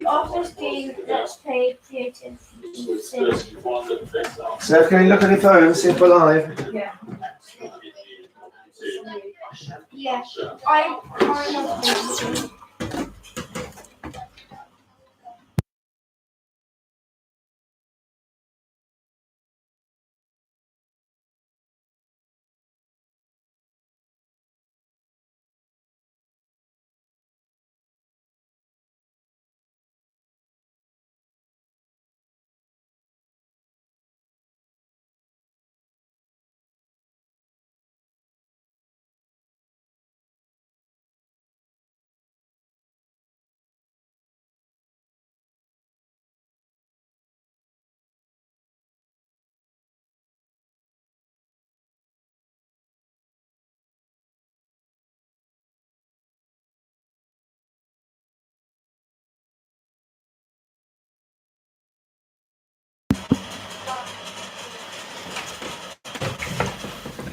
After skiing, let's play creative. So can you look at your phone, see if we're live? Yeah. Yeah. I want to.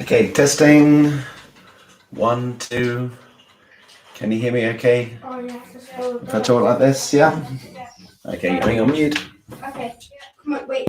Okay, testing. 1, 2. Can you hear me okay? Oh, yeah. If I talk like this, yeah? Okay, going on mute. Okay. Come on, wait.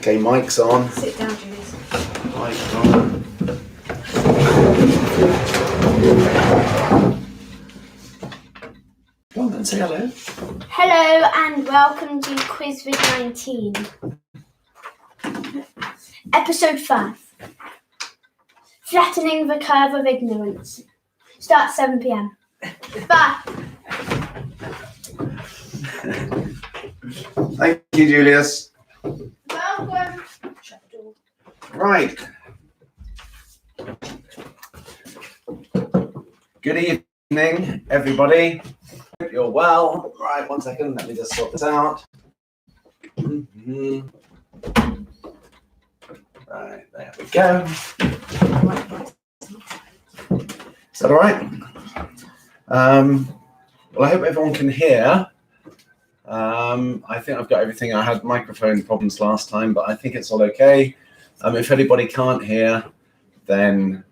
Okay, mic's on. Sit down, Julius. Mic's on. Go on then, say hello. Hello and welcome to quizVID-19. Episode 5. Flattening the curve of ignorance. Start 7 p.m. Bye. Thank you, Julius. Welcome. Shut the door. Right. Good evening, everybody. Hope you're well. Right, 1 second. Let me just sort this out. Right, there we go. Is that all right? Well, I hope everyone can hear. I think I've got everything. I had microphone problems last time, but I think it's all okay. If anybody can't hear, then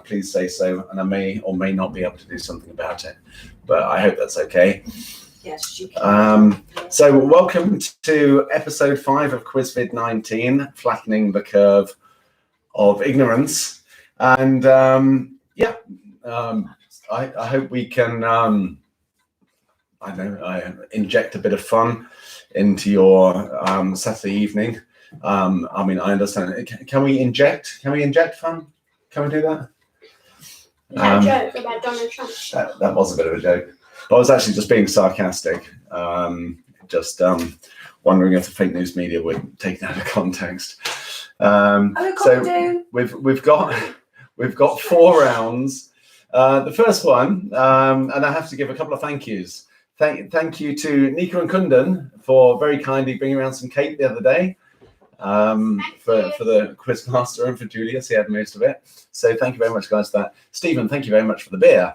please say so, and I may or may not be able to do something about it, but I hope that's okay. Yes, you can. So welcome to episode 5 of quizVID-19, Flattening the Curve of Ignorance. And I hope we can inject a bit of fun into your Saturday evening. I mean, I understand. Can we inject fun? Can we do that? Joke about Donald Trump. That was a bit of a joke. But I was actually just being sarcastic. Wondering if the fake news media would take that out of context. So we've got 4 rounds. The first one, and I have to give a couple of thank yous. Thank you to Nika and Kundan for very kindly bringing around some cake the other day. For the quizmaster and for Julius, he had most of it. So thank you very much, guys, for that. Stephen, thank you very much for the beer,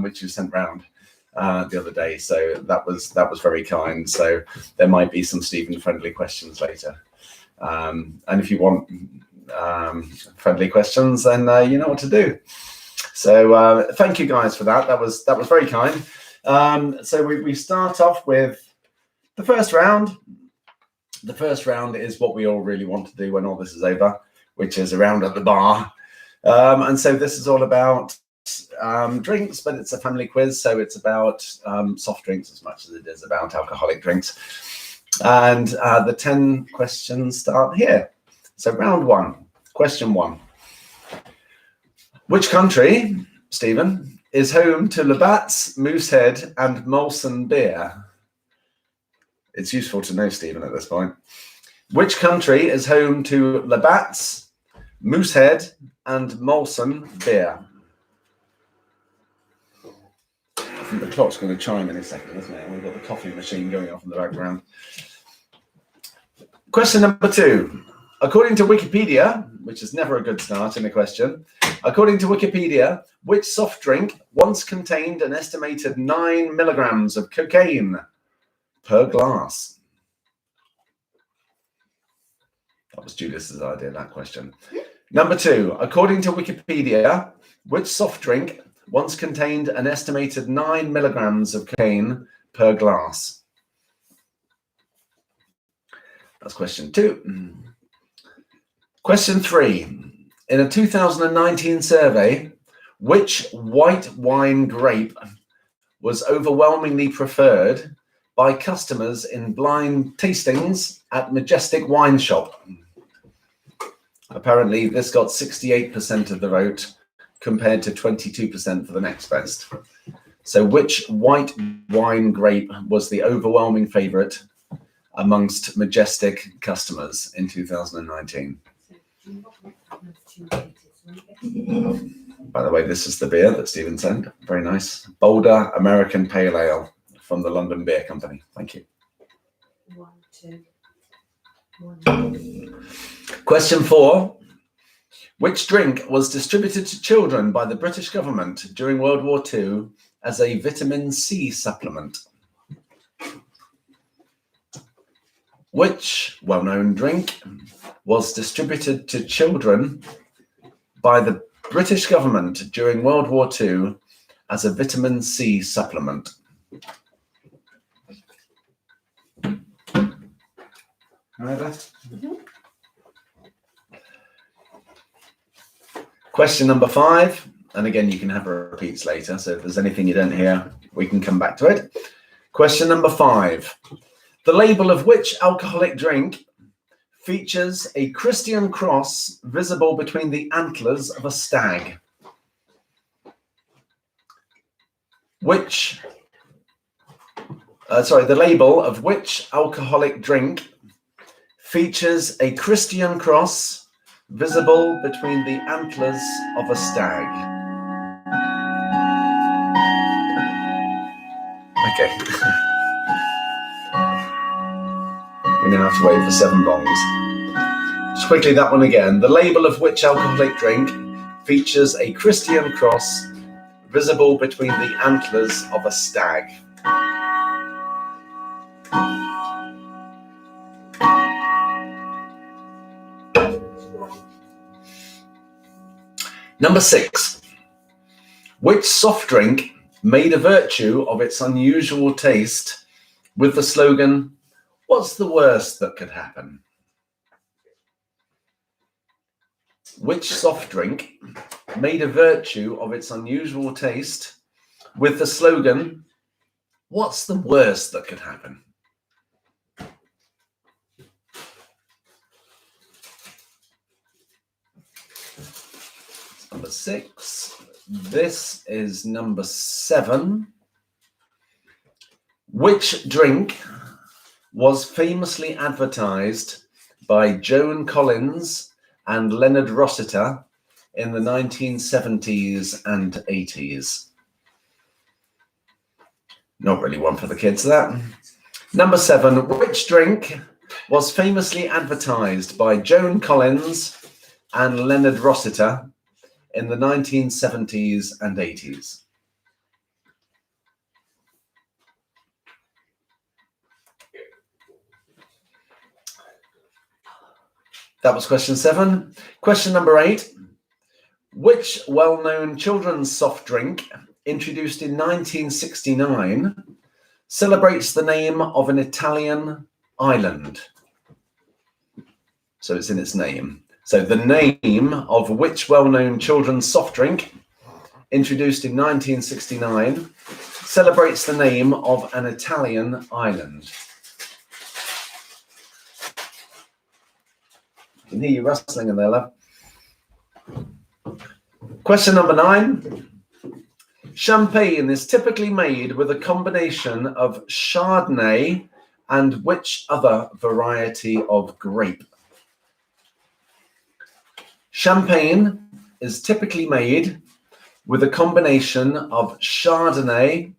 which you sent round the other day. So that was very kind. So there might be some Stephen-friendly questions later. And if you want friendly questions, then you know what to do. So thank you guys for that. That was very kind. So we start off with the first round. The first round is what we all really want to do when all this is over, which is a round at the bar. And so this is all about drinks, but it's a family quiz, so it's about soft drinks as much as it is about alcoholic drinks. And the 10 questions start here. So round 1, question 1. Which country, Stephen, is home to Labatt's, Moosehead, and Molson beer? It's useful to know, Stephen, at this point. Which country is home to Labatt's, Moosehead, and Molson beer? I think the clock's going to chime in a second, isn't it? We've got the coffee machine going off in the background. Question number 2. According to Wikipedia, which is never a good start in a question, according to Wikipedia, which soft drink once contained an estimated 9 milligrams of cocaine per glass? That was Julius's idea, that question. Number 2, according to Wikipedia, which soft drink once contained an estimated 9 milligrams of cocaine per glass? That's question 2. Question 3, in a 2019 survey, which white wine grape was overwhelmingly preferred by customers in blind tastings at Majestic Wine Shop? Apparently, this got 68% of the vote compared to 22% for the next best. So which white wine grape was the overwhelming favourite amongst Majestic customers in 2019? By the way, this is the beer that Stephen sent. Very nice. Boulder American Pale Ale from the London Beer Company. Thank you. 1, 2, 1. Question 4. Which drink was distributed to children by the British government during World War II as a vitamin C supplement? Which well-known drink was distributed to children by the British government during World War II as a vitamin C supplement? Question number 5, and again, you can have repeats later. So if there's anything you don't hear, we can come back to it. Question number 5. The label of which alcoholic drink features a Christian cross visible between the antlers of a stag? The label of which alcoholic drink features a Christian cross visible between the antlers of a stag? Okay. We now have to wait for 7 bongs. Just quickly, that one again. The label of which alcoholic drink features a Christian cross visible between the antlers of a stag? Number 6. Which soft drink made a virtue of its unusual taste with the slogan, "What's the worst that could happen?" Which soft drink made a virtue of its unusual taste with the slogan, "What's the worst that could happen?" Number 6. This is number 7. Which drink was famously advertised by Joan Collins and Leonard Rossiter in the 1970s and 80s? Not really one for the kids, that. Number 7. Which drink was famously advertised by Joan Collins and Leonard Rossiter in the 1970s and 80s? That was question 7. Question number 8. Which well-known children's soft drink, introduced in 1969, celebrates the name of an Italian island? So it's in its name. So the name of which well-known children's soft drink, introduced in 1969, celebrates the name of an Italian island? I can hear you rustling in there, love. Question number 9. Champagne is typically made with a combination of Chardonnay and which other variety of grape? Champagne is typically made with a combination of Chardonnay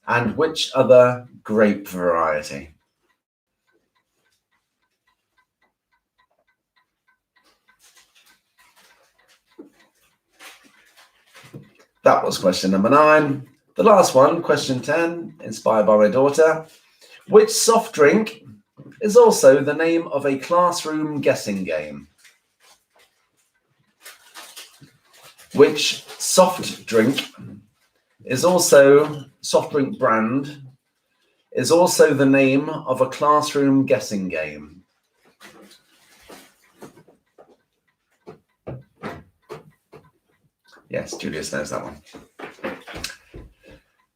and which other grape variety? That was question number 9. The last one, question 10, inspired by my daughter. Which soft drink is also the name of a classroom guessing game? Which soft drink brand is also the name of a classroom guessing game? Yes, Julius knows that one.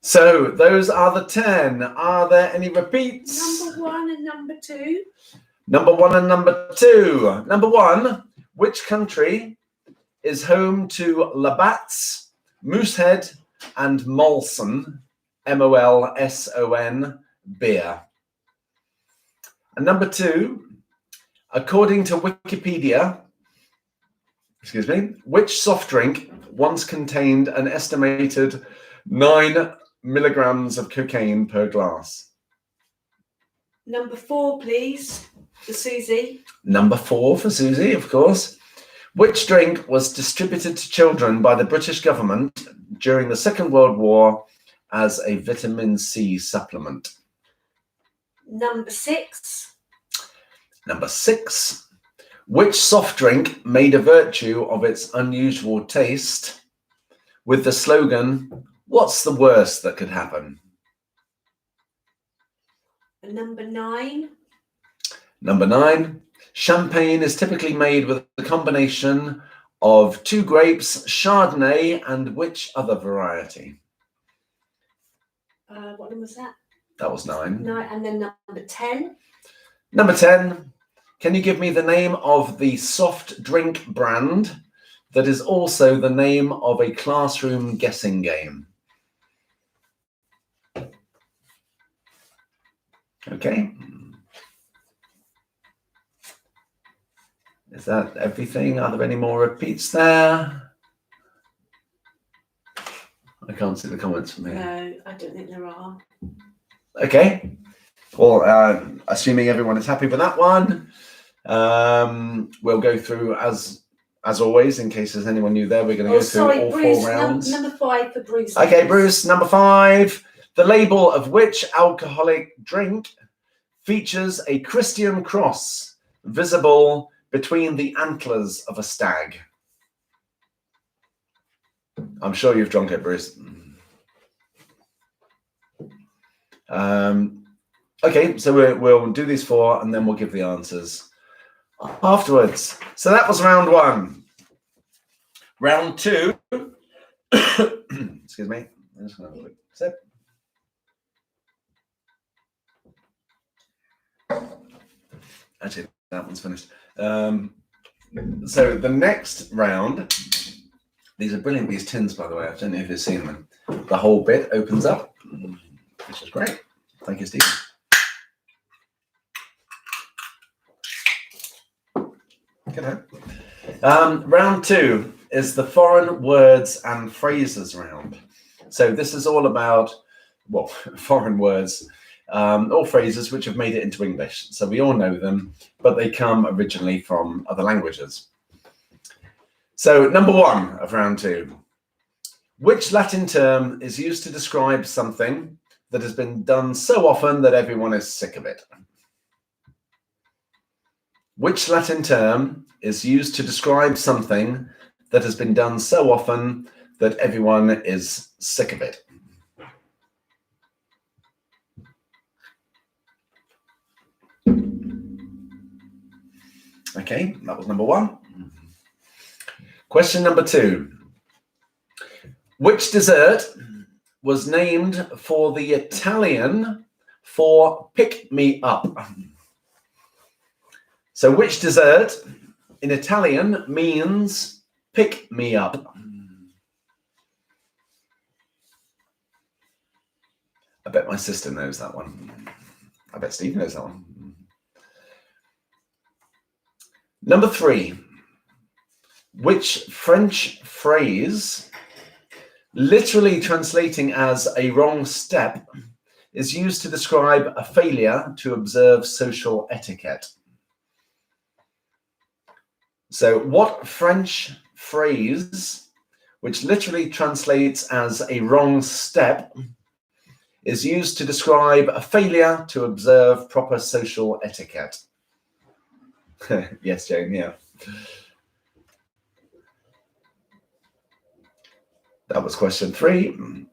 So those are the 10. Are there any repeats? Number 1 and number 2. Number 1 and number 2. Number 1, which country is home to Labatt's, Moosehead, and Molson, Molson, beer? And number 2, according to Wikipedia, which soft drink once contained an estimated 9 milligrams of cocaine per glass? Number 4, please, for Susie. Number 4 for Susie, of course. Which drink was distributed to children by the British government during the Second World War as a vitamin C supplement? Number 6. Number 6. Which soft drink made a virtue of its unusual taste with the slogan, "What's the worst that could happen?" And number 9. Number 9. Champagne is typically made with a combination of 2 grapes, Chardonnay, and which other variety? What number was that? That was 9. 9, and then number 10. Number 10, can you give me the name of the soft drink brand that is also the name of a classroom guessing game? Okay. Is that everything? Are there any more repeats there? I can't see the comments from here. No, I don't think there are. Okay. Well, assuming everyone is happy with that one, we'll go through as always. In case there's anyone new there, we're going to go through all Bruce, 4 rounds. Number 5 for Bruce. Okay, Bruce, number 5. The label of which alcoholic drink features a Christian cross visible between the antlers of a stag? I'm sure you've drunk it, Bruce. Okay, so we'll do these 4 and then we'll give the answers afterwards. So that was round 1. Round 2. Excuse me. I'm just going to have a quick sip. Actually, that one's finished. So the next round, these are brilliant, these tins, by the way. I don't know if you've seen them. The whole bit opens up, which is great. Thank you, Stephen. Good. Round 2 is the foreign words and phrases round. So this is all about, well, foreign words or phrases which have made it into English. So we all know them, but they come originally from other languages. So number 1 of round 2. Which Latin term is used to describe something that has been done so often that everyone is sick of it? Which Latin term is used to describe something that has been done so often that everyone is sick of it? Okay, that was number 1. Question number 2. Which dessert was named for the Italian for pick me up? So which dessert in Italian means pick me up? I bet my sister knows that one. I bet Steve knows that one. Number 3. Which French phrase, literally translating as a wrong step, is used to describe a failure to observe social etiquette? So what French phrase, which literally translates as a wrong step, is used to describe a failure to observe proper social etiquette? Yes, Jane, yeah. That was question 3.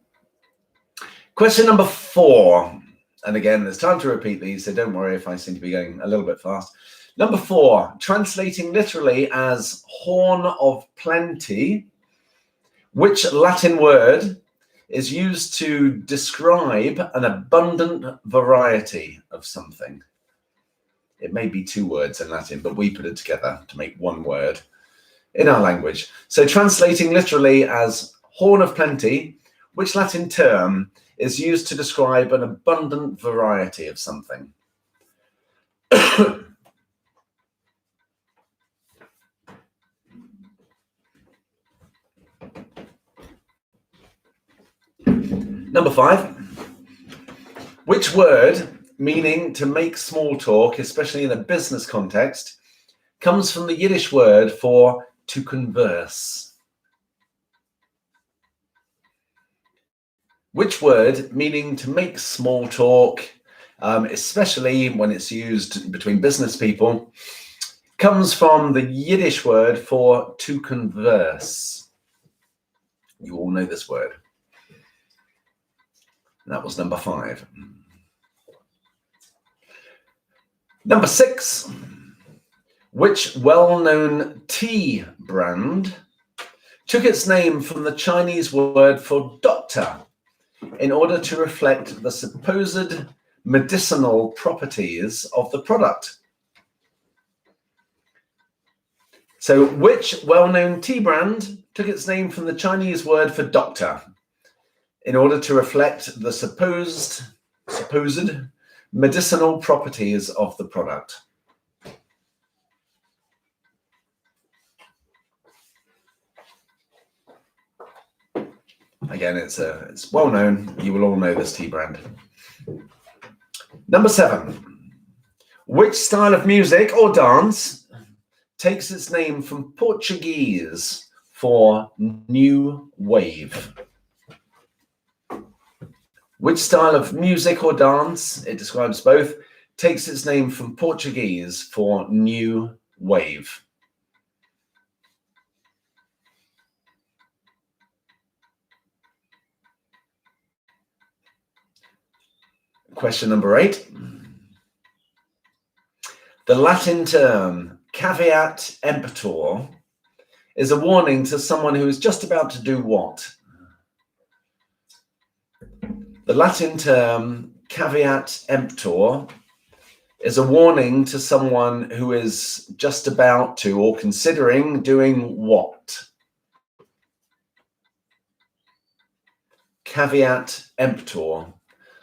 Question number 4. And again, there's time to repeat these, so don't worry if I seem to be going a little bit fast. Number 4, translating literally as horn of plenty, which Latin word is used to describe an abundant variety of something? It may be 2 words in Latin, but we put it together to make 1 word in our language. So translating literally as horn of plenty, which Latin term is used to describe an abundant variety of something? Number 5. Which word, meaning to make small talk, especially in a business context, comes from the Yiddish word for to converse? Which word, meaning to make small talk, especially when it's used between business people, comes from the Yiddish word for to converse? You all know this word. That was number 5. Number 6. Which well-known tea brand took its name from the Chinese word for doctor in order to reflect the supposed medicinal properties of the product? So, which well-known tea brand took its name from the Chinese word for doctor in order to reflect the supposed medicinal properties of the product? Again, it's well known. You will all know this tea brand. Number 7. Which style of music or dance takes its name from Portuguese for new wave? Which style of music or dance, it describes both, takes its name from Portuguese for new wave? Question number 8. The Latin term caveat emptor is a warning to someone who is just about to do what? The Latin term caveat emptor is a warning to someone who is just about to or considering doing what? Caveat emptor,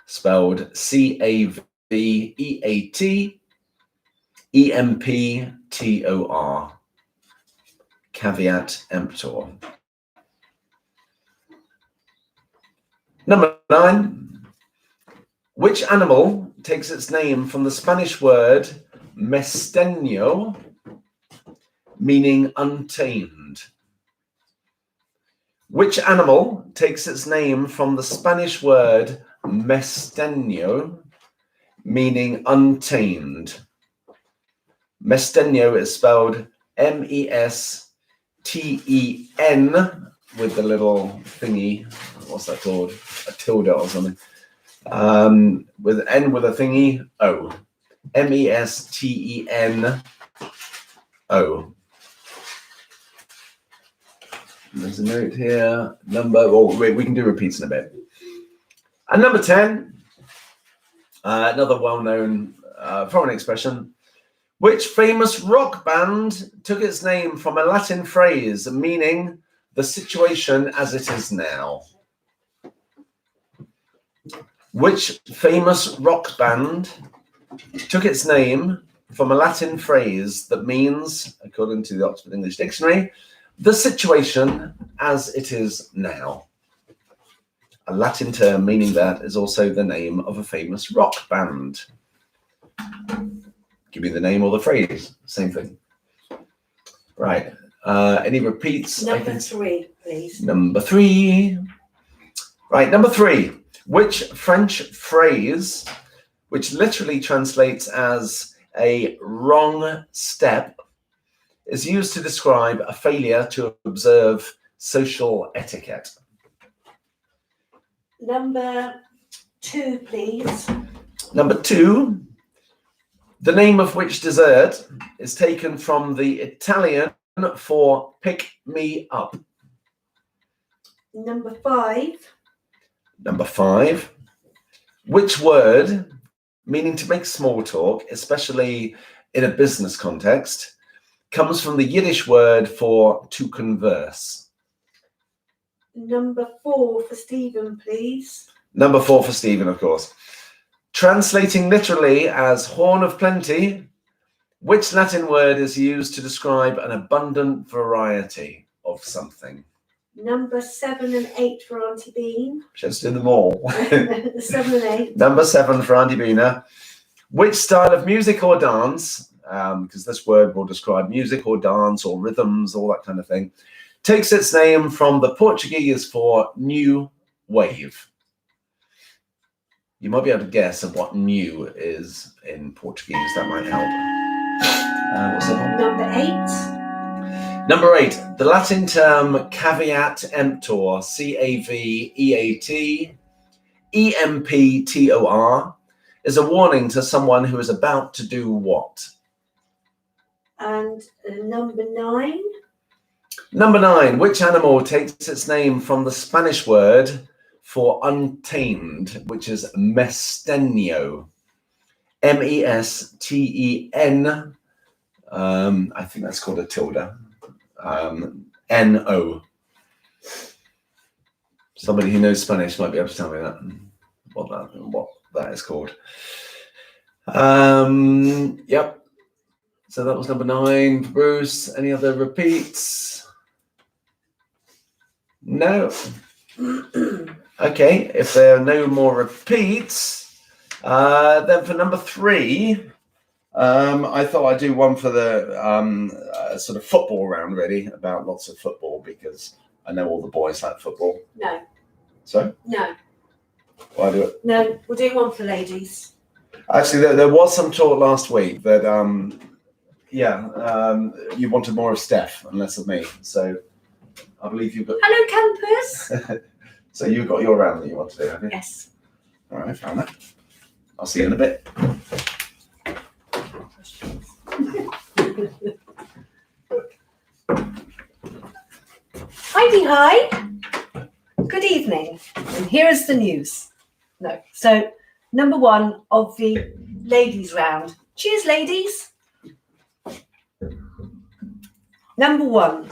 spelled CAVEAT-EMPTOR. Caveat emptor. Number 9. Which animal takes its name from the Spanish word mesteño, meaning untamed? Which animal takes its name from the Spanish word mesteño, meaning untamed? Mesteño is spelled MESTEN with the little thingy. What's that called? A tilde or something. With an N with a thingy, O. MESTENO. There's a note here. We can do repeats in a bit. And number 10, another well-known foreign expression. Which famous rock band took its name from a Latin phrase meaning the situation as it is now? Which famous rock band took its name from a Latin phrase that means, according to the Oxford English Dictionary, the situation as it is now? A Latin term meaning that is also the name of a famous rock band. Give me the name or the phrase, same thing. Right. Any repeats? Number 3, please. Number 3. Right, number 3. Which French phrase, which literally translates as a wrong step, is used to describe a failure to observe social etiquette? Number 2, please. Number 2. The name of which dessert is taken from the Italian for pick me up? Number 5. Number 5. Which word, meaning to make small talk, especially in a business context, comes from the Yiddish word for to converse? Number 4 for Stephen, please. Number 4 for Stephen, of course. Translating literally as horn of plenty, which Latin word is used to describe an abundant variety of something? Number 7 and 8 for Auntie Bean. Just do them all. 7 and 8. Number 7 for Auntie Beena. Which style of music or dance, because this word will describe music or dance or rhythms, all that kind of thing, takes its name from the Portuguese for new wave? You might be able to guess of what new is in Portuguese. That might help. What's that one? Number 8. Number 8. The Latin term caveat emptor, CAVEAT-EMPTOR, is a warning to someone who is about to do what? And number 9. Number 9. Which animal takes its name from the Spanish word for untamed, which is mestenio? MESTEN. I think that's called a tilde. NO. Somebody who knows Spanish might be able to tell me that. What that is called. Yep. So that was number 9. Bruce, any other repeats? No. Okay, if there are no more repeats, then for number 3, I thought I'd do one for the sort of football round, really, about lots of football, because I know all the boys like football. No. Sorry? No. Why do it? No, we're doing one for ladies. Actually, there was some talk last week that, you wanted more of Steph and less of me. So I believe you've got... Hello, campers. So you've got your round that you want to do, have you? Yes. All right, found that. I'll see you in a bit. Hi. Good evening. And here is the news. No. So, number 1 of the ladies round. Cheers, ladies. Number 1.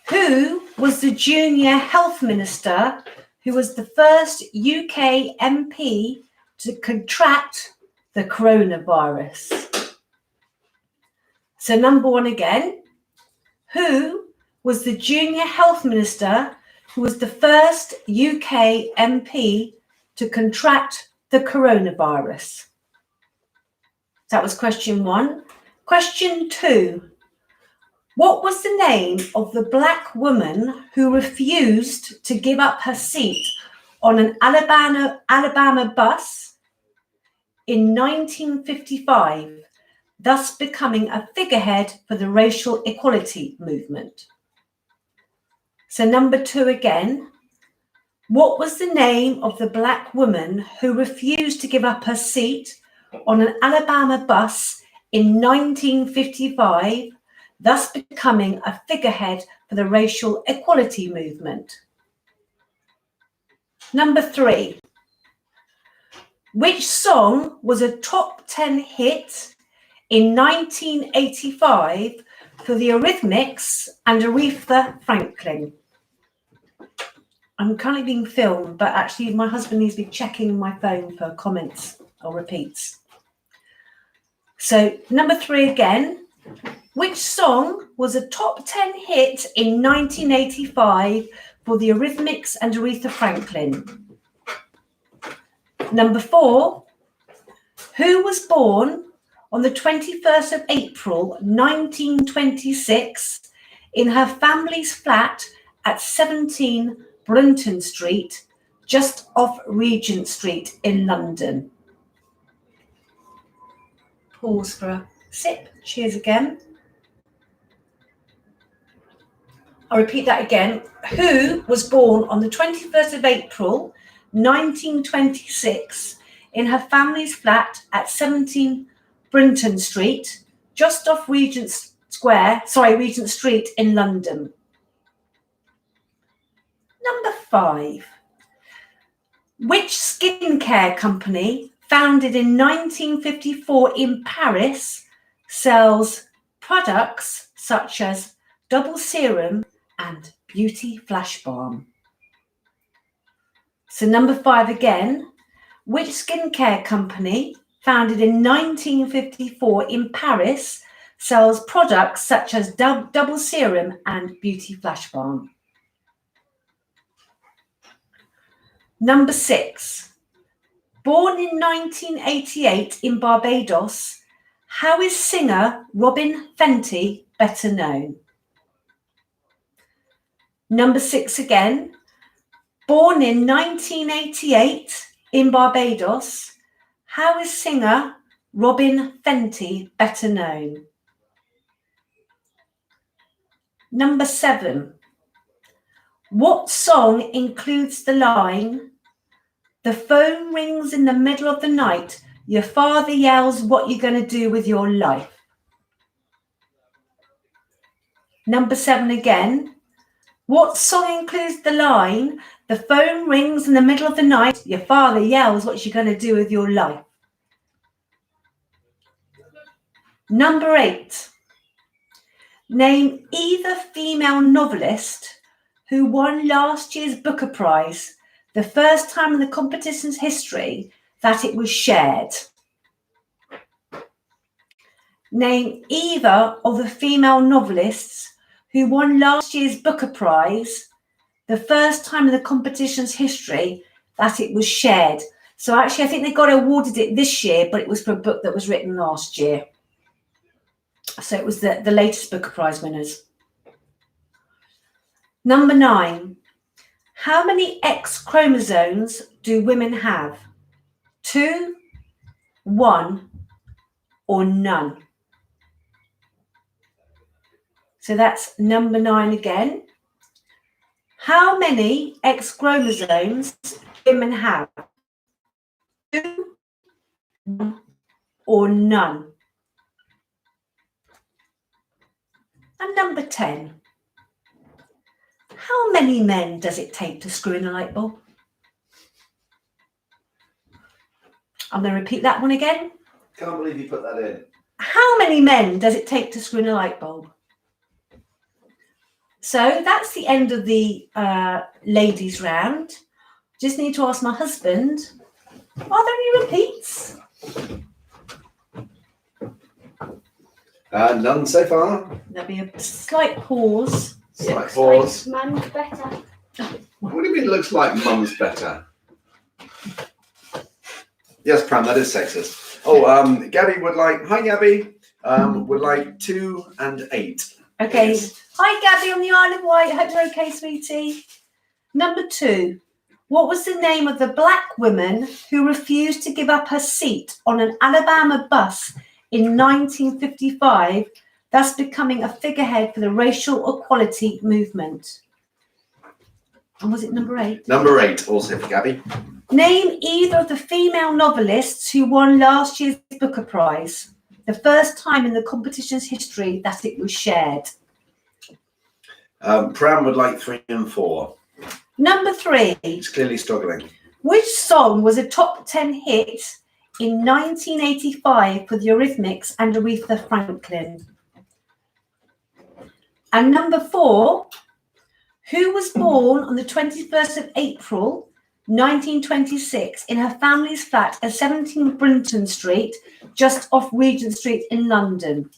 Who was the junior health minister who was the first UK MP to contract the coronavirus? So, number 1 again. Who was the junior health minister who was the first UK MP to contract the coronavirus? That was question 1. Question 2. What was the name of the black woman who refused to give up her seat on an Alabama bus in 1955, thus becoming a figurehead for the racial equality movement? So number 2 again. What was the name of the black woman who refused to give up her seat on an Alabama bus in 1955, thus becoming a figurehead for the racial equality movement? Number 3. Which song was a top 10 hit in 1985 for the Eurythmics and Aretha Franklin? I'm currently being filmed, but actually my husband needs to be checking my phone for comments or repeats. So number 3 again. Which song was a top 10 hit in 1985 for the Eurythmics and Aretha Franklin? Number 4. Who was born on the 21st of April 1926 in her family's flat at 17 Brunton Street, just off Regent Street in London? Pause for a sip. Cheers again. I'll repeat that again. Who was born on the 21st of April 1926 in her family's flat at 17 Brunton Street, just off Regent Street in London? Number 5. Which skincare company, founded in 1954 in Paris, sells products such as Double Serum and Beauty Flash Balm? So number 5 again. Which skincare company, founded in 1954 in Paris, sells products such as Double Serum and Beauty Flash Balm? Number 6. Born in 1988 in Barbados, how is singer Robin Fenty better known? Number 6 again. Born in 1988 in Barbados, how is singer Robin Fenty better known? Number 7. What song includes the line, "The phone rings in the middle of the night, your father yells what you're going to do with your life"? Number 7 again. What song includes the line, the phone rings in the middle of the night, your father yells, what you going to do with your life? Number 8. Name either female novelist who won last year's Booker Prize, the first time in the competition's history that it was shared. Name either of the female novelists who won last year's Booker Prize, the first time in the competition's history that it was shared. So actually, I think they got awarded it this year, but it was for a book that was written last year. So it was the latest Booker Prize winners. Number 9. How many X chromosomes do women have? 2, 1, or none? So that's number 9 again. How many X chromosomes do women have? 2, 1, or none? And number 10. How many men does it take to screw in a light bulb? I'm going to repeat that one again. Can't believe you put that in. How many men does it take to screw in a light bulb? So that's the end of the ladies round. Just need to ask my husband, are there any repeats? None so far. There'll be a slight pause. Slight Looks pause. like Mum's better. What do you mean looks like mum's better? Yes, Pram, that is sexist. Oh, Gabby would like, hi Gabby, would like 2 and 8. Okay. Yes. Hi, Gabby on the Isle of Wight. Hope you're okay, sweetie. Number 2. What was the name of the black woman who refused to give up her seat on an Alabama bus in 1955, thus becoming a figurehead for the racial equality movement? And was it number 8? Number 8, also for Gabby. Name either of the female novelists who won last year's Booker Prize, the first time in the competition's history that it was shared. Pram would like 3 and 4. Number 3. He's clearly struggling. Which song was a top 10 hit in 1985 for the Eurythmics and Aretha Franklin? And number 4. Who was born on the 21st of April 1926 in her family's flat at 17 Brinton Street, just off Regent Street in London?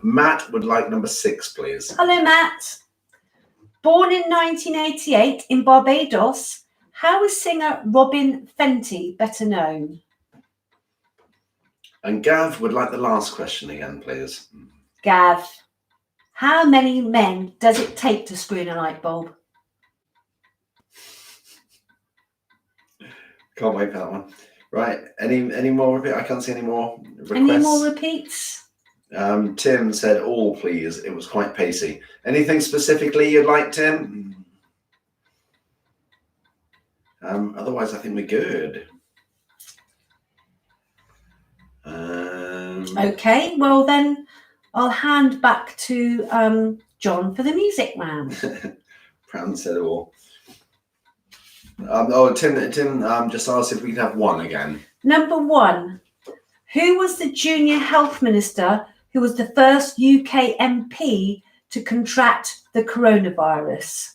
Matt would like number 6, please. Hello, Matt. Born in 1988 in Barbados, how is singer Robin Fenty better known? And Gav would like the last question again, please. Gav, how many men does it take to screw in a light bulb? Can't wait for that one. Right, any more repeat? I can't see any more requests. Any more repeats? Tim said all, please. It was quite pacey. Anything specifically you'd like, Tim? Otherwise, I think we're good. Okay, well then I'll hand back to John for the music round. Pram said all. Tim just asked if we could have 1 again. Number 1. Who was the junior health minister who was the first UK MP to contract the coronavirus?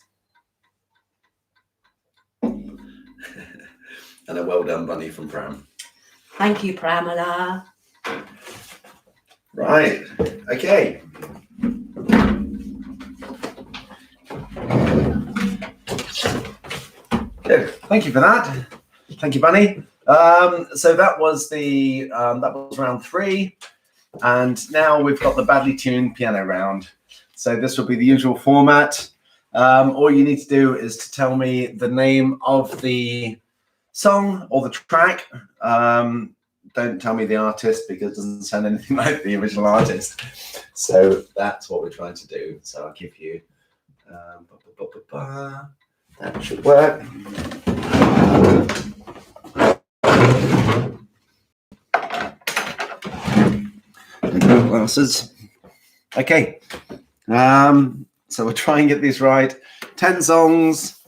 And a well done bunny from Pram. Thank you, Pramila. Right, okay. Good. Thank you for that. Thank you, Bunny. So that was round 3, and now we've got the badly tuned piano round. So this will be the usual format. All you need to do is to tell me the name of the song or the track. Don't tell me the artist because it doesn't sound anything like the original artist. So that's what we're trying to do. So I'll give you. That should work. Glasses. Okay. So we'll try and get these right. 10 songs,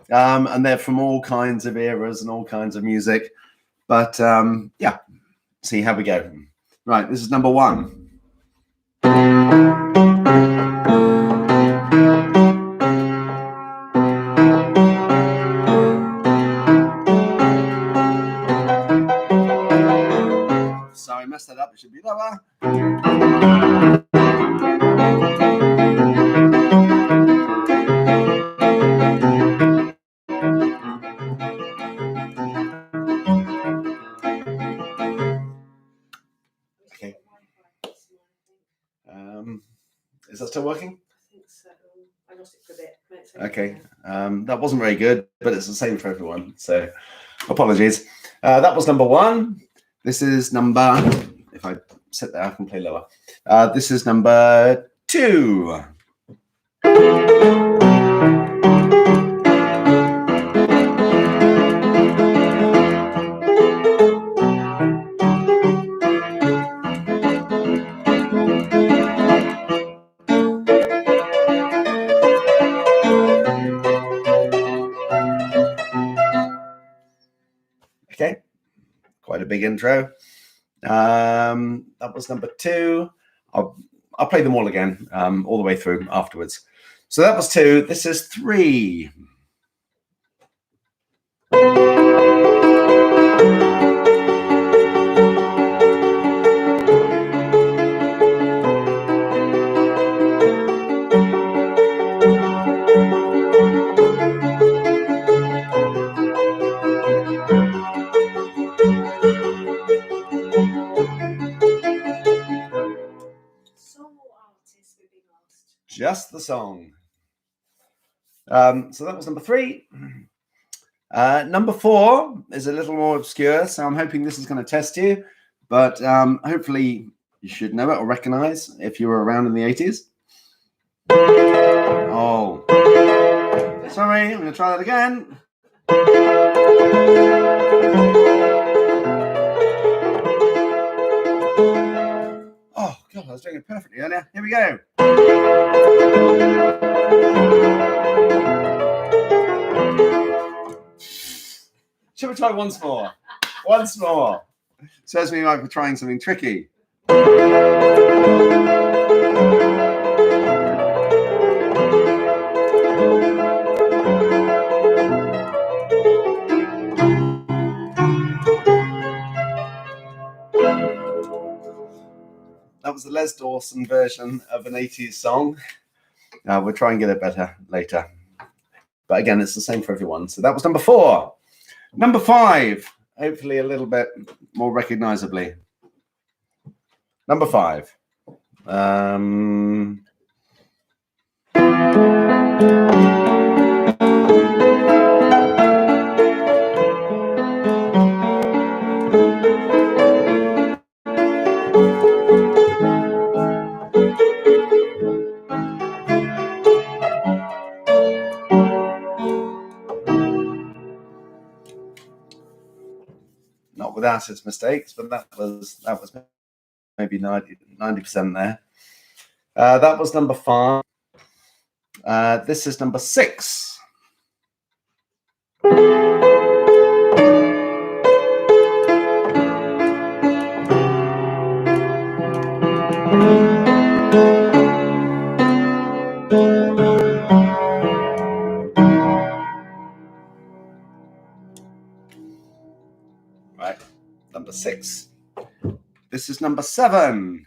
and they're from all kinds of eras and all kinds of music. But yeah, see how we go. Right, this is number 1. Sorry, I messed that up. It should be lower. Okay. Is that still working? I think so. I lost it for a bit. Okay. That wasn't very good, but it's the same for everyone. So apologies. That was number 1. This is number, if I sit there, I can play lower. This is number 2. Okay, quite a big intro. That was number 2. I'll play them all again, all the way through afterwards. So that was 2. This is 3. Song or artist we've been asked? Just the song. So that was number 3. Number 4 is a little more obscure, so I'm hoping this is going to test you, but hopefully you should know it or recognize if you were around in the 80s. Oh, sorry, I'm going to try that again. Oh, God, I was doing it perfectly earlier. Here we go. Should we try once more? Once more. Says we might be trying something tricky. That was the Les Dawson version of an 80s song. We'll try and get it better later. But again, it's the same for everyone. So that was number 4. Number 5, hopefully a little bit more recognizably. Number 5. Not without its mistakes, but that was maybe 90% there. That was number 5. This is number 6. Right, number 6. This is number 7.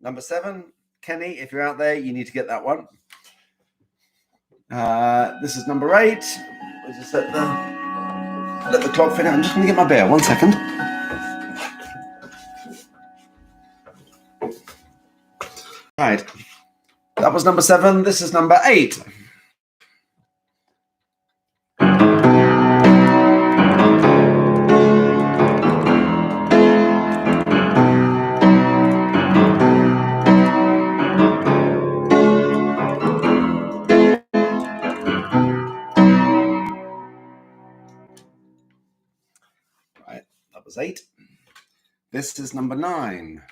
Number 7, Kenny, if you're out there, you need to get that one. This is number 8. We'll just let the clock finish. I'm just going to get my beer. 1 second. Right. That was number 7. This is number 8. was 8. This is number 9.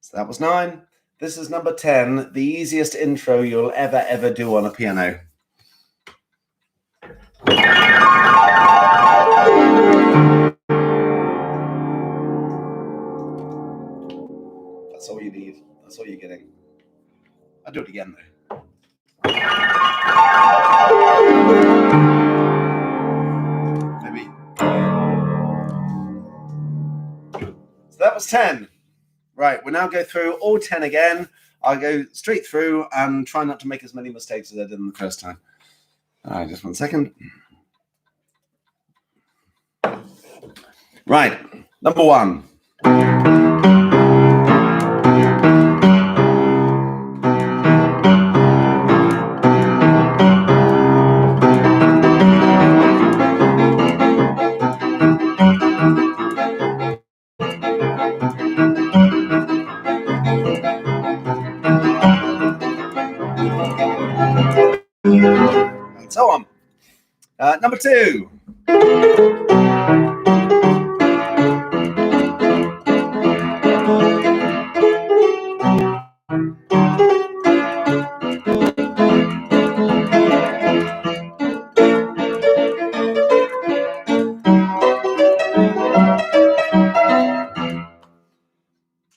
So that was 9. This is number 10, the easiest intro you'll ever do on a piano. That's all you need. That's all you're getting. I'll do it again though. Maybe. So that was 10. Right, we'll now go through all 10 again. I'll go straight through and try not to make as many mistakes as I did in the first time. Just 1 second. Right, number 1. And so on. Number 2.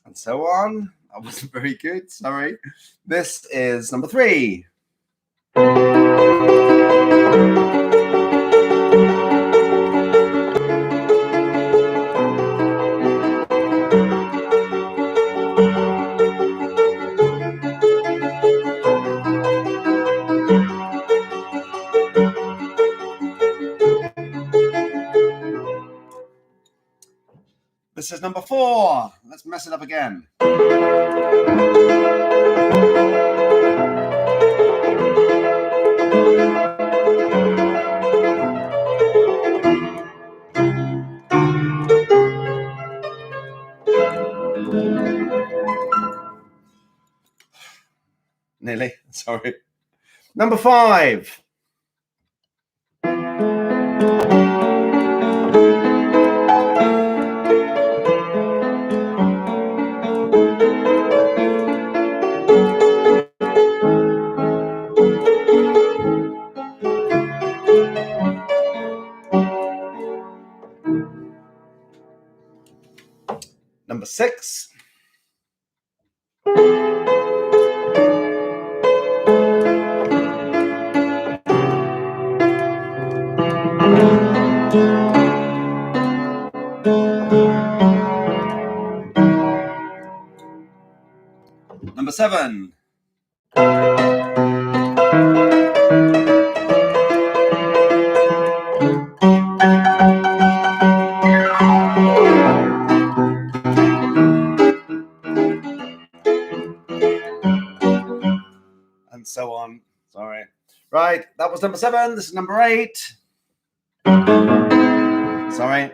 And so on. I wasn't very good, sorry. This is number 3. This is number 4. Let's mess it up again. Nearly, sorry. Number 5. Number 6. Number 7. And so on. Sorry. Right, that was number 7. This is number 8. Sorry.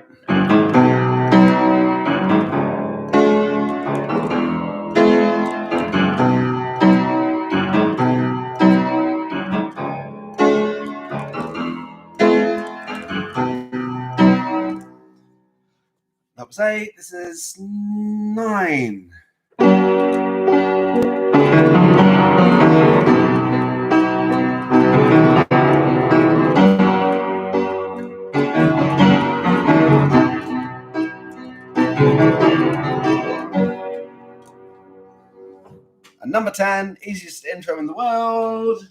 That was 8. This is 9. And number 10, easiest intro in the world.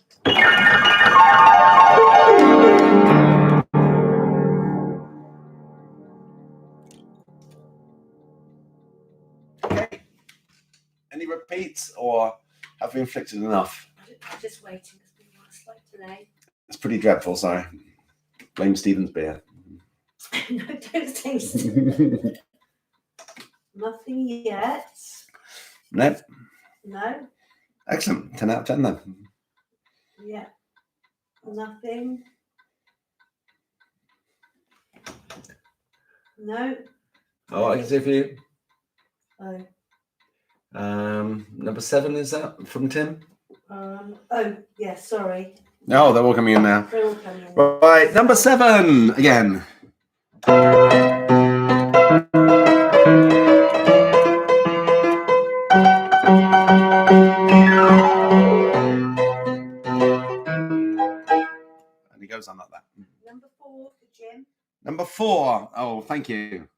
Okay. Any repeats or have we inflicted enough? I'm just waiting because we want to slow today. It's pretty dreadful, sorry. Blame Stephen's beer. No, don't taste. Nothing yet. No? No. Excellent. 10 out of 10 then. Yeah. Nothing. No. Oh, I can see for you. Oh. Number 7, is that from Tim? Oh, yeah, sorry. No, they're all coming in now. They're all coming in. Right, number 7 again. And he goes on like that. Number 4 for Jim. Number 4. Oh, thank you.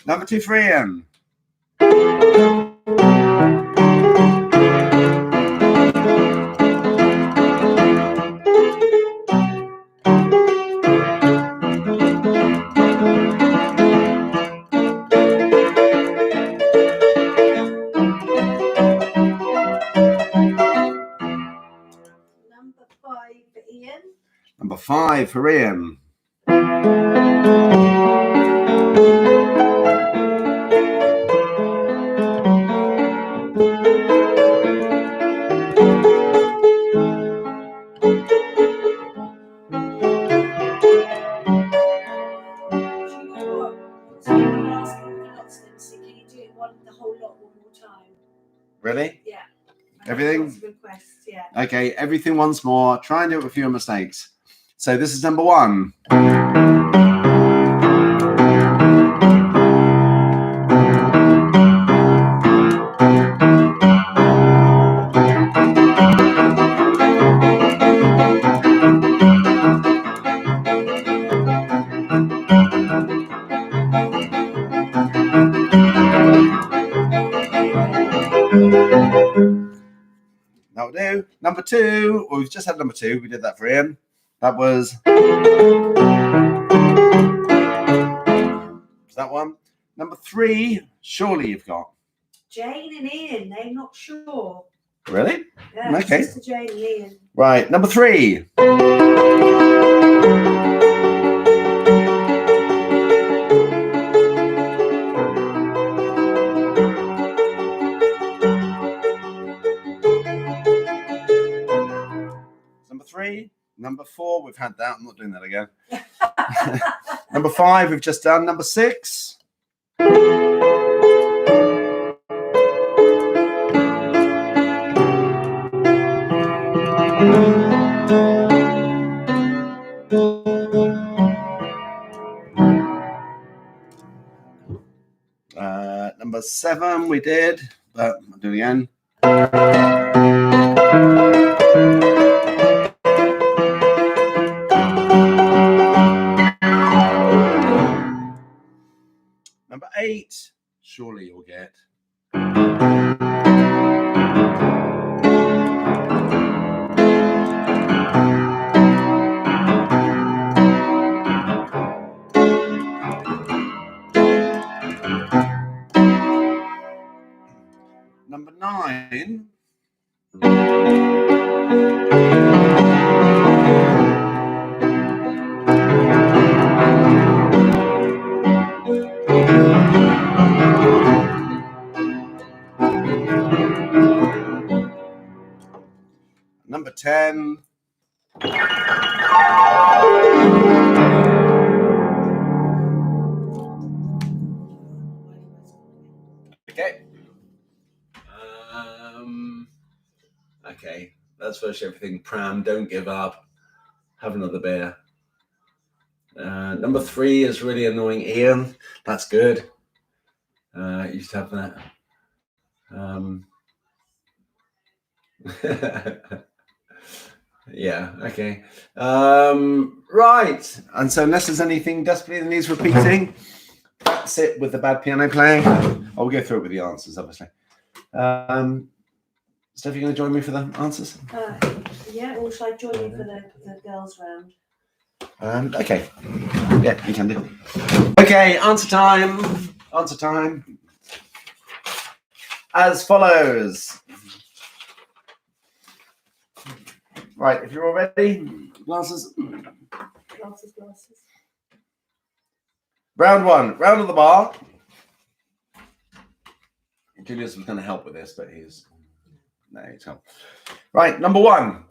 Number 2 for Ian. Number 5 for Ian. Number 5 for Ian. Really? Yeah. Everything? Lots of requests, yeah. Okay, everything once more. Try and do it with fewer mistakes. So this is number 1. That'll do. Number 2. Well, we've just had number 2. We did that for Ian. That was that one. Number 3. Surely you've got. Jane and Ian, they're not sure. Really? Yeah, Okay. Sister Jane and Ian. Right. Number 3. Number 3. Number 4. We've had that. I'm not doing that again. Number 5. We've just done. Number 6. Number 7 we did, but I'll do it again. Number 8, surely you'll get. Number 9. Number 10. Okay. Okay. That's virtually everything. Pram, don't give up. Have another beer. Number 3 is really annoying Ian. That's good. You should have that. Yeah, okay. Right. And so unless there's anything desperately that needs repeating, that's it with the bad piano playing. I'll go through it with the answers, obviously. Steph, you going to join me for the answers? Yeah, or shall I join you for the girls' round? Okay. Yeah, you can do. Okay, answer time. Answer time. As follows. Right, if you're all ready, glasses. Glasses. Round one, round of the bar. Julius was going to help with this, but he's help. Right, number one.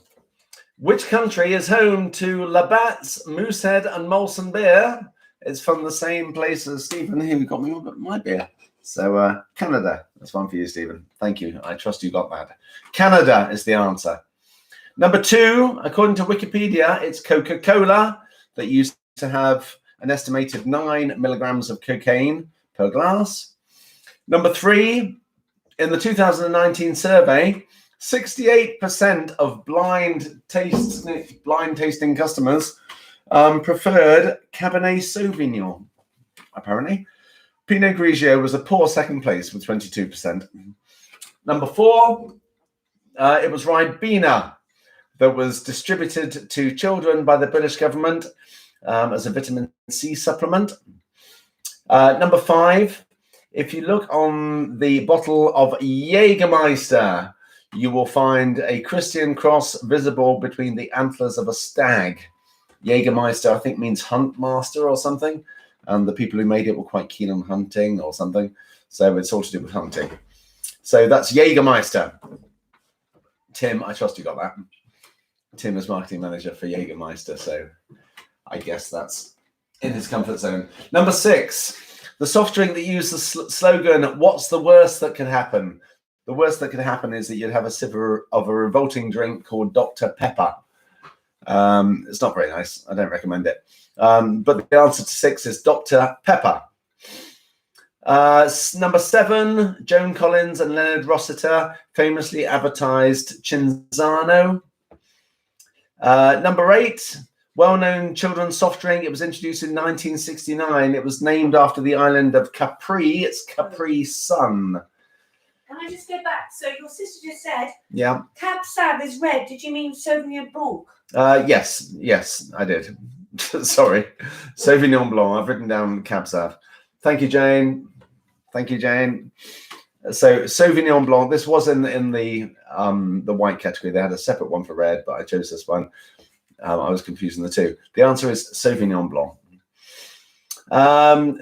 Which country is home to Labatt's, Moosehead, and Molson beer? It's from the same place as Stephen, who got me my beer. So Canada. That's one for you, Stephen. Thank you. I trust you got that. Canada is the answer. Number two, according to Wikipedia, it's Coca-Cola that used to have an estimated 9 milligrams of cocaine per glass. Number three, in the 2019 survey, 68% of blind tasting customers preferred Cabernet Sauvignon, apparently. Pinot Grigio was a poor second place with 22%. Number four, it was Ribena that was distributed to children by the British government as a vitamin C supplement. Number five, if you look on the bottle of Jägermeister, you will find a Christian cross visible between the antlers of a stag. Jägermeister, I think, means hunt master or something. And the people who made it were quite keen on hunting or something. So it's all to do with hunting. So that's Jägermeister. Tim, I trust you got that. Tim is marketing manager for Jägermeister. So I guess that's in his comfort zone. Number six, the soft drink that used the slogan, "What's the worst that could happen?" The worst that could happen is that you'd have a sip of a revolting drink called Dr. Pepper. It's not very nice. I don't recommend it. But the answer to six is Dr. Pepper. Number seven, Joan Collins and Leonard Rossiter famously advertised Cinzano. Number eight, well-known children's soft drink. It was introduced in 1969. It was named after the island of Capri. It's Capri Sun. Can I just go back? So your sister just said, yeah, Cab Sav is red. Did you mean Sauvignon Blanc? Yes, I did. Sorry, Sauvignon Blanc. I've written down Cab Sav. Thank you, Jane. So Sauvignon Blanc. This was in the white category. They had a separate one for red, but I chose this one. I was confusing the two. The answer is Sauvignon Blanc.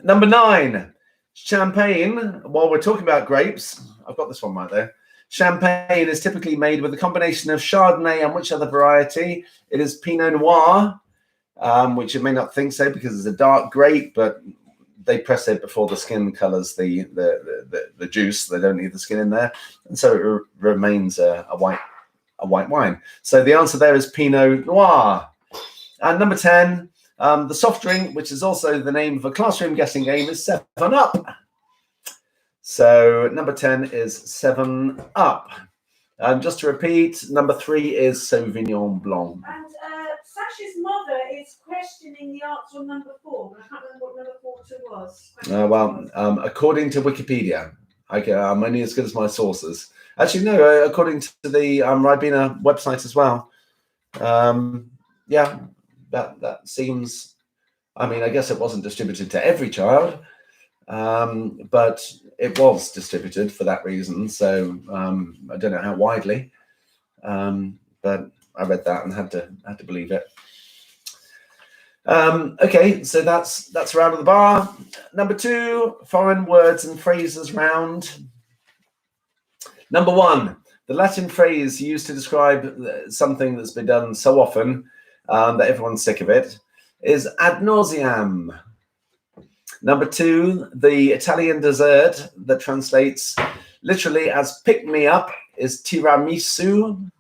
Number nine, champagne. While we're talking about grapes, I've got this one right there. Champagne is typically made with a combination of Chardonnay and which other variety? It is Pinot Noir, which you may not think so because it's a dark grape, but they press it before the skin colours the juice. They don't need the skin in there, and so it remains a white wine. So the answer there is Pinot Noir. And number 10, the soft drink, which is also the name of a classroom guessing game, is 7-Up. So number 10 is 7-Up. Just to repeat, number 3 is Sauvignon Blanc. And Sasha's mother is questioning the answer on number 4. I can't remember what number 4 was. According to Wikipedia, I'm only as good as my sources. Actually, no, according to the Ribena website as well. Yeah, that seems, I mean, I guess it wasn't distributed to every child, but it was distributed for that reason. So I don't know how widely, but I read that and had to believe it. Okay, so that's round of the bar. Number 2, foreign words and phrases round. Number 1, the Latin phrase used to describe something that's been done so often that everyone's sick of it is ad nauseam. Number 2, the Italian dessert that translates literally as pick me up is tiramisu.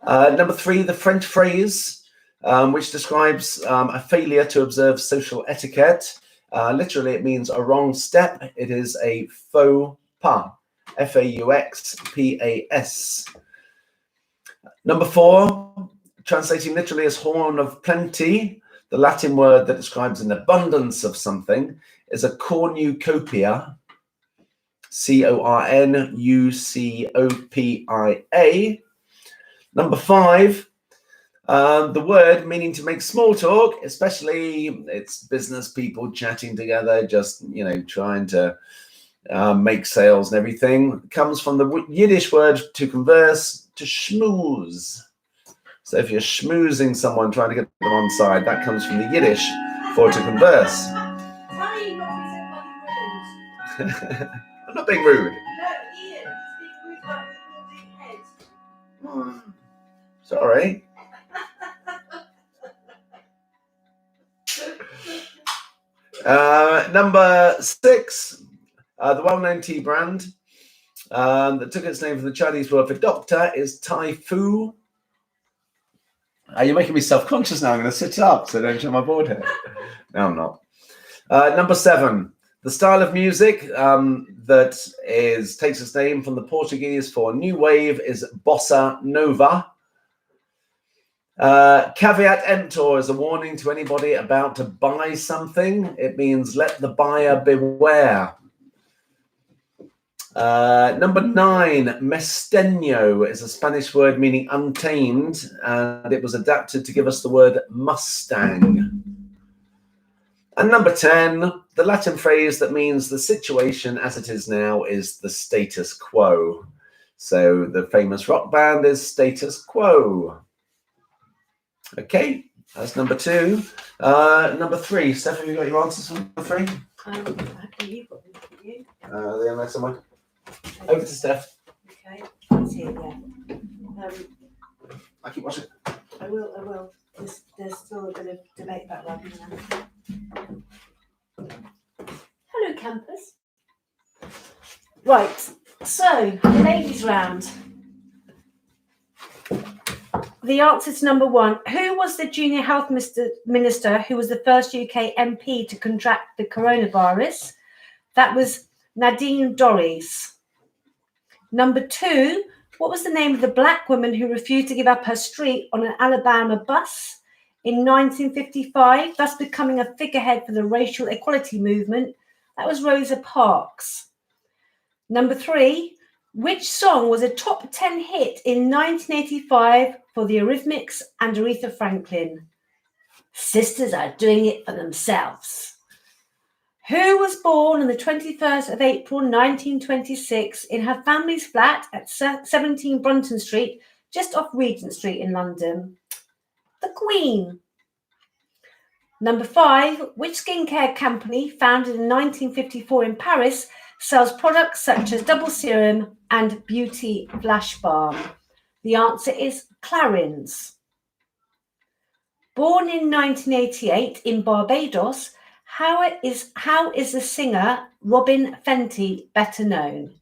Number 3, the French phrase which describes a failure to observe social etiquette. Literally, it means a wrong step. It is a faux pas. F-A-U-X-P-A-S. Number 4, translating literally as horn of plenty, the Latin word that describes an abundance of something is a cornucopia, C-O-R-N-U-C-O-P-I-A. Number 5, the word meaning to make small talk, especially it's business people chatting together, just, trying to make sales and everything, comes from the Yiddish word to converse, to schmooze. So if you're schmoozing someone, trying to get them on side, that comes from the Yiddish for to converse. Tell you not to be so bloody rude. I'm not being rude. No, Ian, he's being rude about the balding head. Sorry. Number 6, the well-known tea brand that took its name from the Chinese word for doctor is Tai Fu. You're making me self-conscious now. I'm going to sit up so don't show my board here. No, I'm not. Number 7, the style of music that takes its name from the Portuguese for new wave is bossa nova. Caveat emptor is a warning to anybody about to buy something. It means let the buyer beware. Number 9, mesteño is a Spanish word meaning untamed, and it was adapted to give us the word mustang. And number 10, the Latin phrase that means the situation as it is now is the status quo. So the famous rock band is Status Quo. Okay, that's number 2. Number 3, Steph, have you got your answers for number 3? You've got them, haven't you? They're in there somewhere. Over to Steph. Okay, it's here, yeah. I keep watching. I will. There's still a bit of debate about that. Hello, campus. Right, so the ladies' round. The answer to number 1. Who was the junior health minister who was the first UK MP to contract the coronavirus? That was Nadine Dorries. Number 2, what was the name of the black woman who refused to give up her street on an Alabama bus in 1955, thus becoming a figurehead for the racial equality movement? That was Rosa Parks. Number 3, which song was a top 10 hit in 1985 for the Eurythmics and Aretha Franklin? Sisters Are Doing It for Themselves. Who was born on the 21st of April 1926 in her family's flat at 17 Brunton Street, just off Regent Street in London? The Queen. Number 5, which skincare company, founded in 1954 in Paris, sells products such as Double Serum and Beauty Flash Balm? The answer is Clarins. Born in 1988 in Barbados, how is the singer Robin Fenty better known?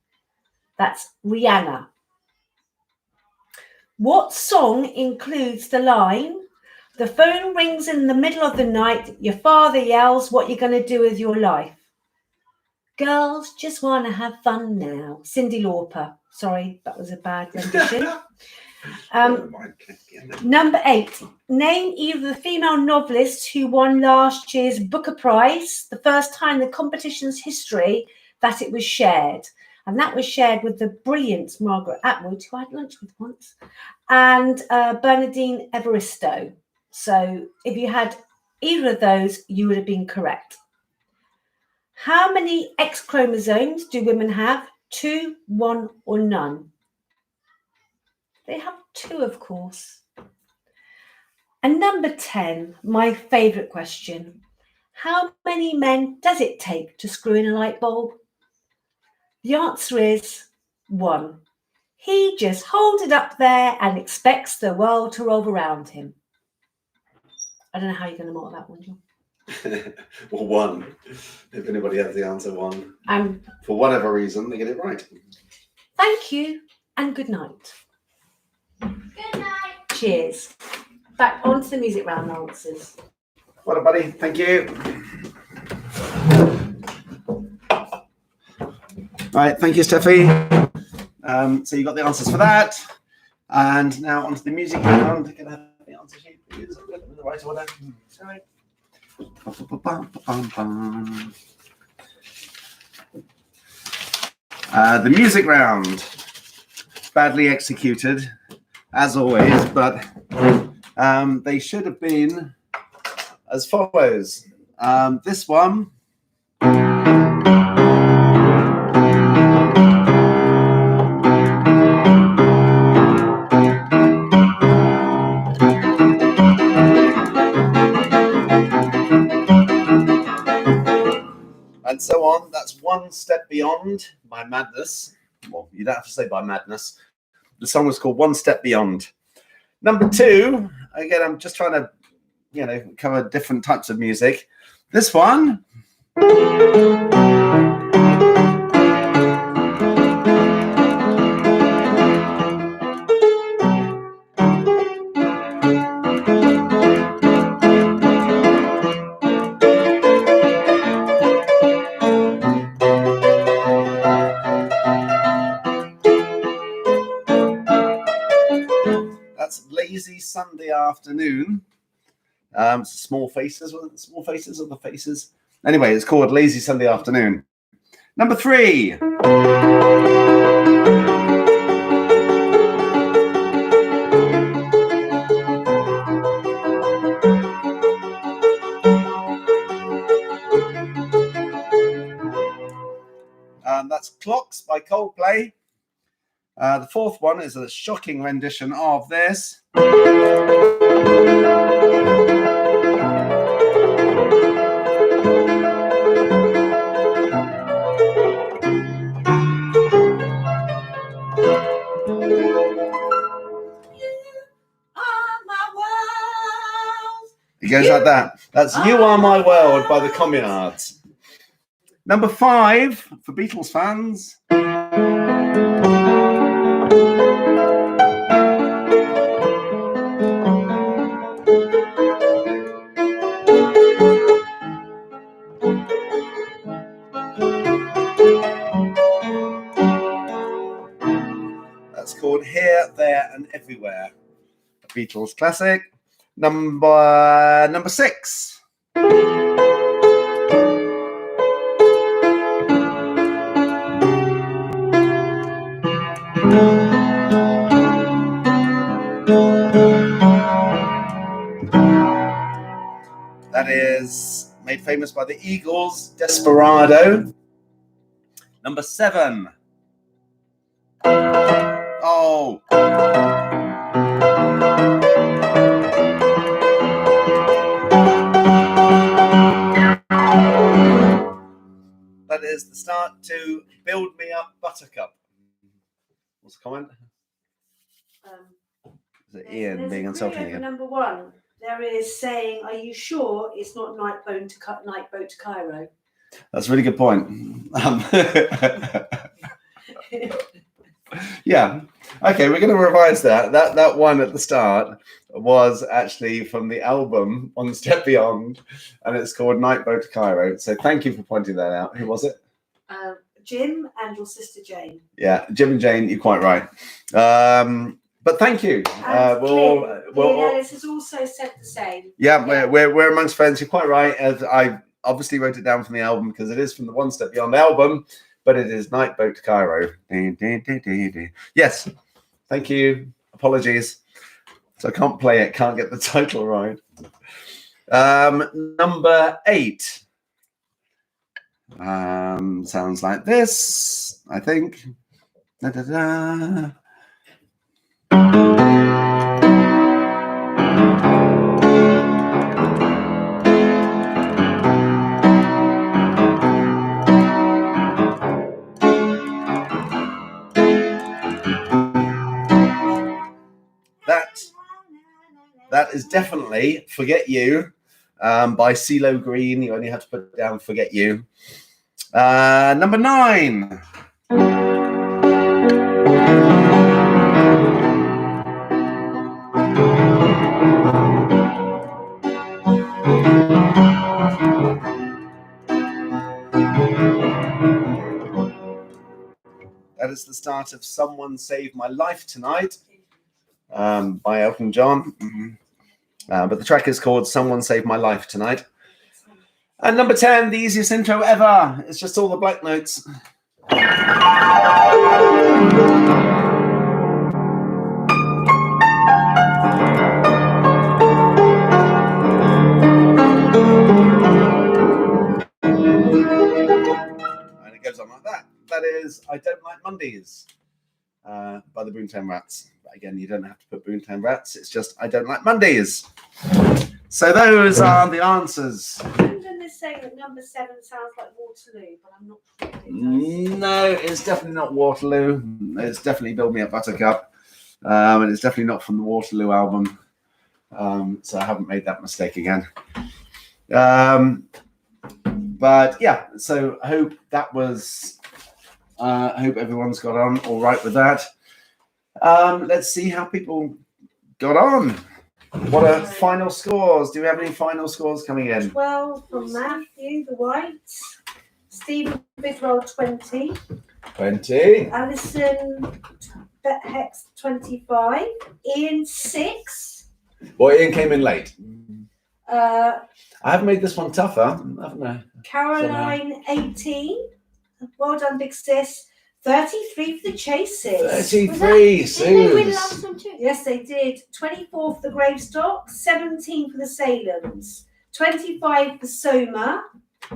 That's Rihanna. What song includes the line, "The phone rings in the middle of the night, your father yells, what you going to do with your life"? Girls just want to have fun now. Cyndi Lauper. Sorry, that was a bad rendition. Number 8. Name either the female novelist who won last year's Booker Prize, the first time in the competition's history that it was shared. And that was shared with the brilliant Margaret Atwood, who I had lunch with once, and Bernardine Evaristo. So if you had either of those, you would have been correct. How many X chromosomes do women have? 2, 1, or none? They have 2, of course. And number 10, my favourite question. How many men does it take to screw in a light bulb? The answer is 1. He just holds it up there and expects the world to revolve around him. I don't know how you're going to model that one, John. Well, 1. If anybody has the answer, 1. For whatever reason, they get it right. Thank you and good night. Good night. Cheers. Back onto the music round answers. Well done, buddy. Thank you. All right. Thank you, Steffi. So you got the answers for that. And now onto the music round. Can I have the answer sheet, please? I've got them in the right order. Sorry. The music round. Badly executed, as always, but they should have been as follows. This one so on. That's One Step Beyond by Madness. Well, you don't have to say by Madness. The song was called One Step Beyond. Number 2, again, I'm just trying to, cover different types of music. This one. That's Lazy Sunday Afternoon. Small Faces, was it Small Faces or the Faces? Anyway, it's called Lazy Sunday Afternoon. Number 3. That's Clocks by Coldplay. The 4th one is a shocking rendition of this. It goes like that. That's You Are My World by the Communards. Number 5 for Beatles fans. That's called Here, There and Everywhere. A Beatles classic. Number 6. That is made famous by the Eagles, Desperado. Number 7. Oh. That is the start to Build Me Up Buttercup. What's the comment? Is it Ian being insulting again? Number 1, there is saying, "Are you sure it's not night boat to Cairo?" That's a really good point. Yeah. Okay, we're going to revise that. That one at the start was actually from the album One Step Beyond, and it's called Night Boat to Cairo. So thank you for pointing that out. Who was it? Jim and your sister Jane. Yeah, Jim and Jane, you're quite right. But thank you. Ellis has also said the same. Yeah, we're amongst friends. You're quite right. As I obviously wrote it down from the album because it is from the One Step Beyond album, but it is Night Boat to Cairo. Yes, thank you. Apologies. So I can't play it. Can't get the title right. Number 8. Sounds like this, I think. Da, da, da. That is definitely Forget You by CeeLo Green. You only have to put down Forget You. Number 9. That is the start of Someone Save My Life Tonight by Elton John. But the track is called Someone Save My Life Tonight. And number 10, the easiest intro ever. It's just all the black notes. And it goes on like that. That is I Don't Like Mondays by the Boomtown Rats. But again, you don't have to put Boomtown Rats. It's just I don't like Mondays. So those are the answers. Brendan is saying that number 7 sounds like Waterloo, but I'm not sure it does. No, it's definitely not Waterloo. It's definitely Build Me a Buttercup. And it's definitely not from the Waterloo album. So I haven't made that mistake again. But yeah, so I hope that was, I hope everyone's got on all right with that. Let's see how people got on. What are final scores? Do we have any final scores coming in? 12 from Matthew, the Whites. Stephen Bidwell, 20. 20. Alison Hex, 25. Ian, 6. Well, Ian came in late. Uh, I have made this one tougher, haven't I? Caroline, 18. Well done, Big Sis. 33 for the Chases. 33, Did they win Suze. last one too? Yes, they did. 24 for the Gravestock, 17 for the Salems, 25 for Soma,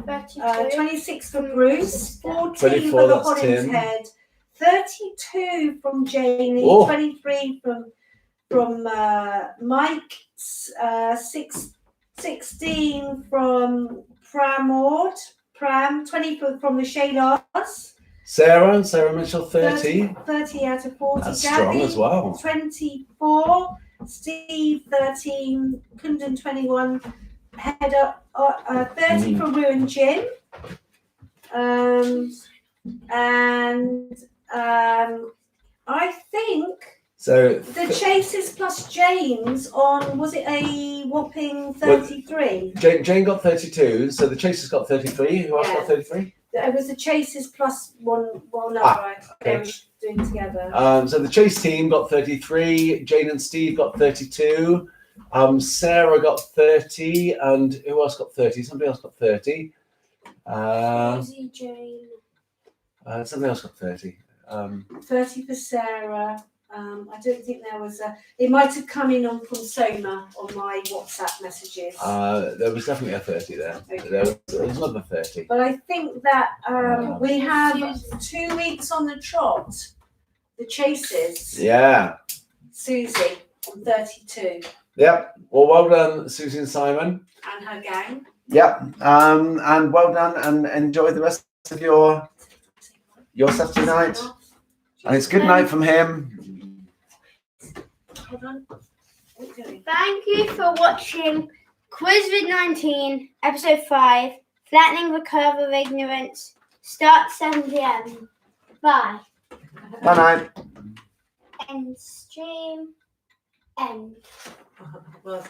32. 26 for Bruce, 14 24, for the that's Tim. Hollingshead, 32 from Janie, Oh. 23 from Mike, 16 from Pram, 20 from the Shaylars. Sarah Mitchell, 30. 30 out of 40. That's Gabby, strong as well. 24. Steve, 13. Kundan, 21. Heather, 30 from Rue and Jim. I think So the Chases plus James on, was it a whopping 33? Jane got 32, so the Chasers got 33. Who else Yeah. got 33? It was the Chases plus one number they were doing together. So the Chase team got 33. Jane and Steve got 32. Sarah got 30, and who else got 30? Somebody else got 30. Rosie, Jane. Somebody else got 30. 30 for Sarah. I don't think there was a. It might have come in from Soma on my WhatsApp messages. There was definitely a 30 there. Okay. There was another 30. But I think that we have 2 weeks on the trot. The Chases. Yeah. Susie on 32 Yep. Well done, Susie and Simon. and her gang. Yep. And well done, and enjoy the rest of your Saturday night. And it's good night from him. Hold on. What are we doing? Thank you for watching quizVID-19, episode 5, Flattening the Curve of Ignorance. Start 7 p.m. Bye. Bye night. End stream. End. Well,